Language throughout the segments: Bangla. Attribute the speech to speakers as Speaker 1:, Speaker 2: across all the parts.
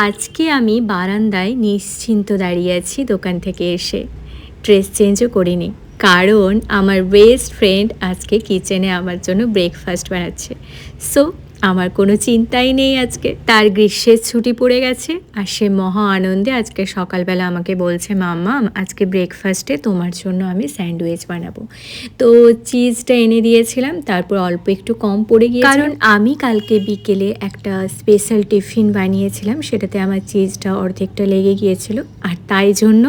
Speaker 1: আজকে আমি বারান্দায় নিশ্চিন্ত দাঁড়িয়ে আছি দোকান থেকে এসে। ড্রেস চেঞ্জও করিনি, কারণ আমার বেস্ট ফ্রেন্ড আজকে কিচেনে আমার জন্য ব্রেকফাস্ট বানাচ্ছে। সো আমার কোনো চিন্তাই নেই আজকে। তার গ্রীষ্মের ছুটি পড়ে গেছে আর সে মহা আনন্দে আজকে সকালবেলা আমাকে বলছে, মাম্মা আজকে ব্রেকফাস্টে তোমার জন্য আমি স্যান্ডউইচ বানাবো। তো চিজটা এনে দিয়েছিলাম, তারপর অল্প একটু কম পড়ে গিয়েছে, কারণ আমি কালকে বিকেলে একটা স্পেশাল টিফিন বানিয়েছিলাম, সেটাতে আমার চিজটা অর্ধেকটা লেগে গিয়েছিল আর তাই জন্য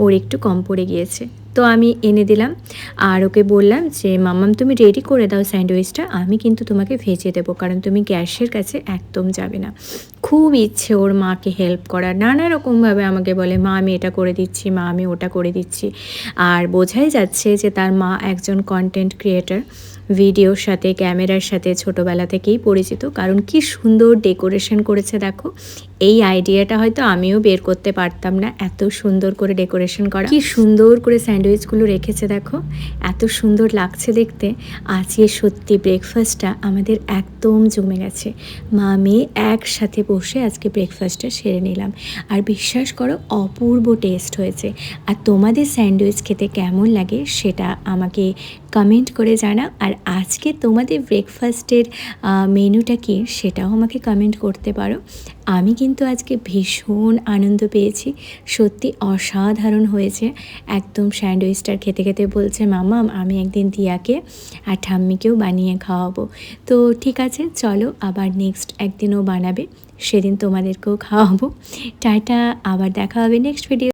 Speaker 1: ওর একটু কম পড়ে গিয়েছে। তো আমি এনে দিলাম আর ওকে বললাম যে মাম্মাম তুমি রেডি করে দাও স্যান্ডউইচটা, আমি কিন্তু তোমাকে ভেজে দেবো, কারণ তুমি গ্যাসের কাছে একদম যাবে না। খুব ইচ্ছে ওর মাকে হেল্প করার, নানা রকমভাবে আমাকে বলে মা আমি এটা করে দিচ্ছি, মা আমি ওটা করে দিচ্ছি। আর বোঝাই যাচ্ছে যে তার মা একজন কন্টেন্ট ক্রিয়েটার, ভিডিওর সাথে ক্যামেরার সাথে ছোটোবেলা থেকেই পরিচিত। কারণ কি সুন্দর ডেকোরেশন করেছে দেখো, এই আইডিয়াটা হয়তো আমিও বের করতে পারতাম না, এত সুন্দর করে ডেকোরেশন করা, কি সুন্দর করে স্যান্ডউইচগুলো রেখেছে দেখো, এত সুন্দর লাগছে দেখতে। আজকে সত্যি ব্রেকফাস্টটা আমাদের একদম জমে গেছে। মা মেয়ে একসাথে বসে আজকে ব্রেকফাস্টটা সেরে নিলাম, আর বিশ্বাস করো অপূর্ব টেস্ট হয়েছে। আর তোমাদের স্যান্ডউইচ খেতে কেমন লাগে সেটা আমাকে কমেন্ট করে জানাও। আর আজকে তোমাদের ব্রেকফাস্টের মেনুটা কী সেটাও আমাকে কমেন্ট করতে পারো। আমি কিন্তু আজকে ভীষণ আনন্দ পেয়েছি, সত্যি অসাধারণ হয়েছে। একদম স্যান্ডউইচটার খেতে খেতে বলছে মামা আমি একদিন দিয়াকে আর ঠাম্মিকেও বানিয়ে খাওয়াবো। তো ঠিক আছে, চলো আবার নেক্সট একদিনও বানাবে, সেদিন তোমাদেরকেও খাওয়াবো। টাটা, আবার দেখা হবে নেক্সট ভিডিও।